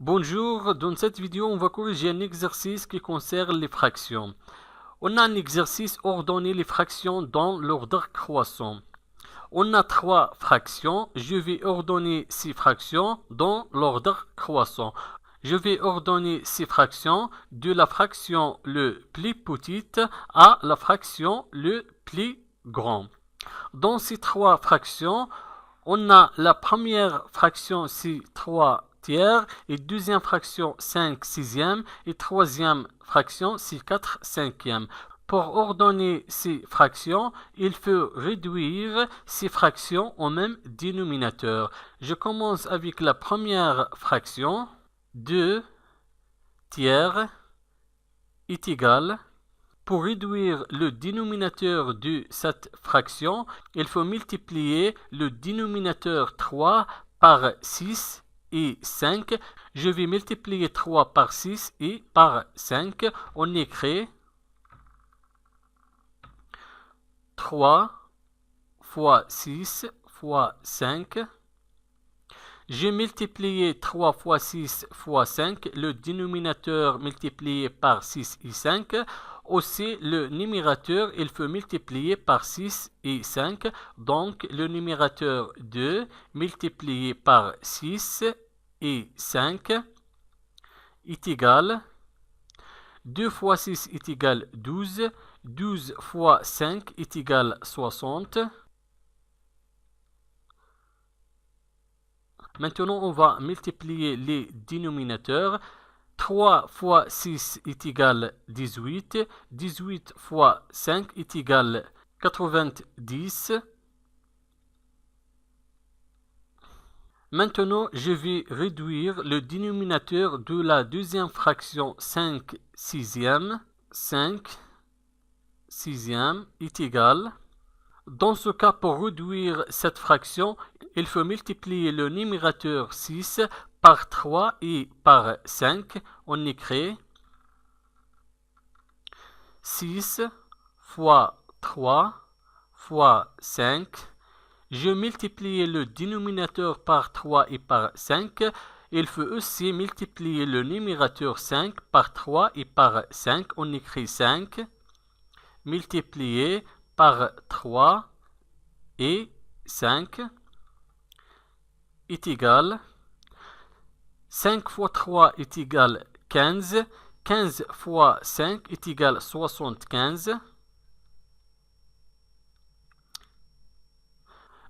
Bonjour, dans cette vidéo, on va corriger un exercice qui concerne les fractions. On a un exercice ordonner les fractions dans l'ordre croissant. On a trois fractions. Je vais ordonner ces fractions dans l'ordre croissant. Je vais ordonner ces fractions de la fraction le plus petite à la fraction le plus grand. Dans ces trois fractions, on a la première fraction, c'est 3 tiers, et deuxième fraction, 5 sixièmes, et troisième fraction, c'est 4 cinquièmes. Pour ordonner ces fractions, il faut réduire ces fractions au même dénominateur. Je commence avec la première fraction. 2 tiers est égal. Pour réduire le dénominateur de cette fraction, il faut multiplier le dénominateur 3 par 6 et 5. Je vais multiplier 3 par 6 et par 5. On écrit 3 fois 6 fois 5. J'ai multiplié 3 fois 6 fois 5, le dénominateur multiplié par 6 et 5. Aussi, le numérateur, il faut multiplier par 6 et 5. Donc, le numérateur 2 multiplié par 6 et 5 est égal. 2 fois 6 est égal 12. 12 fois 5 est égal 60. Maintenant, on va multiplier les dénominateurs. 3 fois 6 est égal 18. 18 fois 5 est égal 90. Maintenant, je vais réduire le dénominateur de la deuxième fraction 5 sixièmes. 5 sixièmes est égal. Dans ce cas, pour réduire cette fraction, il faut multiplier le numérateur 6 par 3 et par 5. On écrit 6 fois 3 fois 5. Je multiplie le dénominateur par 3 et par 5. Il faut aussi multiplier le numérateur 5 par 3 et par 5. On écrit 5 multiplié par 3 et 5 est égal. 5 fois 3 est égal 15. 15 fois 5 est égal 75.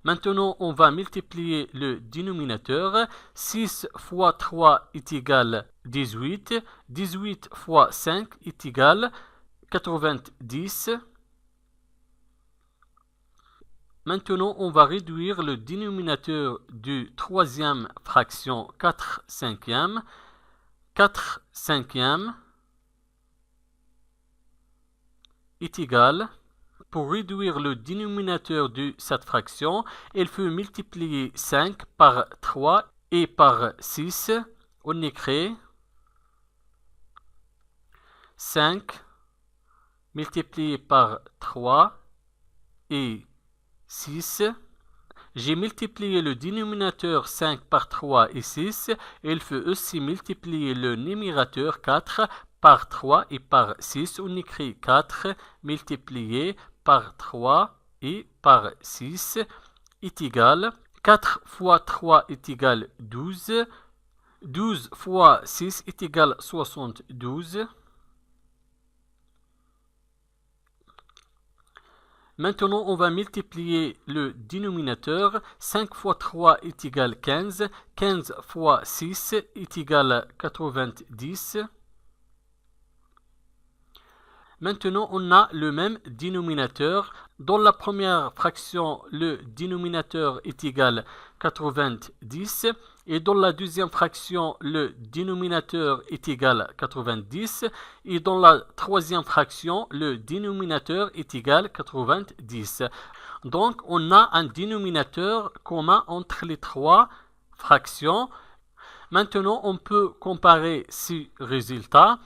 Maintenant, on va multiplier le dénominateur. 6 fois 3 est égal 18. 18 fois 5 est égal 90. Maintenant, on va réduire le dénominateur de troisième fraction 4 cinquièmes. 4 cinquièmes est égal. Pour réduire le dénominateur de cette fraction, il faut multiplier 5 par 3 et par 6. On écrit 5 multiplié par 3 et 6. J'ai multiplié le dénominateur 5 par 3 et 6. Il faut aussi multiplier le numérateur 4 par 3 et par 6. On écrit 4 multiplié par 3 et par 6 est égal. 4 fois 3 est égal 12. 12 fois 6 est égal 72. Maintenant, on va multiplier le dénominateur. 5 fois 3 est égal 15. 15 fois 6 est égal 90. Maintenant, on a le même dénominateur. Dans la première fraction, le dénominateur est égal 90. Et dans la deuxième fraction, le dénominateur est égal 90. Et dans la troisième fraction, le dénominateur est égal 90. Donc, on a un dénominateur commun entre les trois fractions. Maintenant, on peut comparer ces résultats.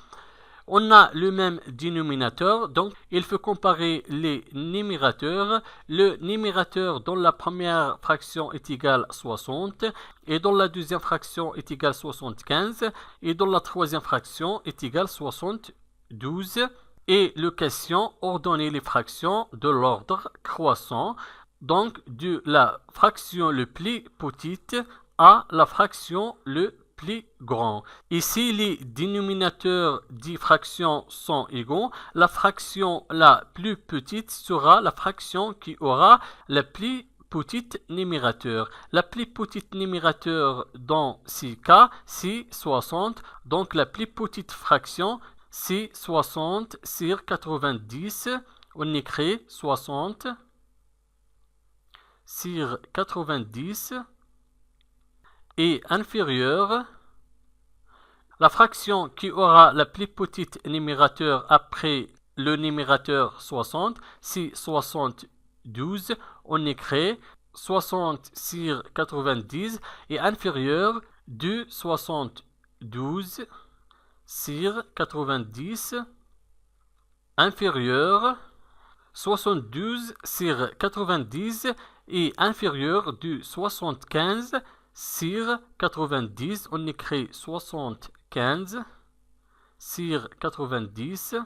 On a le même dénominateur, donc il faut comparer les numérateurs. Le numérateur dans la première fraction est égal à 60, et dans la deuxième fraction est égal à 75, et dans la troisième fraction est égal à 72. Et le quotient ordonne les fractions de l'ordre croissant, donc de la fraction le plus petite à la fraction le plus grand. Ici, les dénominateurs des fractions sont égaux. La fraction la plus petite sera la fraction qui aura la plus petite numérateur. La plus petite numérateur dans ces cas, c'est 60. Donc, la plus petite fraction, c'est 60 sur 90. On écrit 60 sur 90 est inférieure. La fraction qui aura la plus petite numérateur après le numérateur 60, c'est 72. On écrit 60 sur 90 est inférieur de 72 sur 90, inférieur 72 sur 90 est inférieur de 75 sur 90. On écrit 75 sur 90.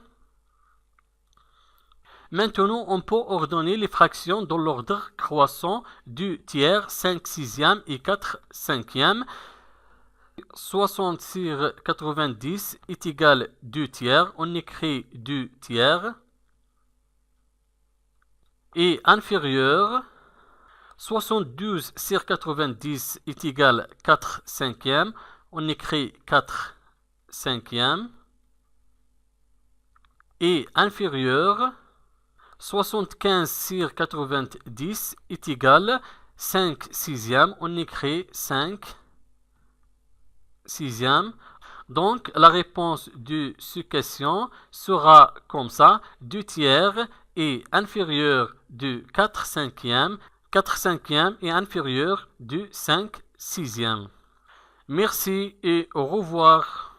Maintenant, on peut ordonner les fractions dans l'ordre croissant du tiers, 5 sixièmes et 4 cinquièmes. 60 sur 90 est égal à 2 tiers. On écrit 2 tiers. Et inférieur, 72 sur 90 est égal à 4 cinquièmes. On écrit 4 cinquièmes. Et inférieur, 75 sur 90 est égal à 5 sixièmes. On écrit 5 sixièmes. Donc, la réponse de ce question sera comme ça. 2 tiers est inférieur de 4 cinquièmes. 4 cinquièmes est inférieur de 5 sixièmes. Merci et au revoir.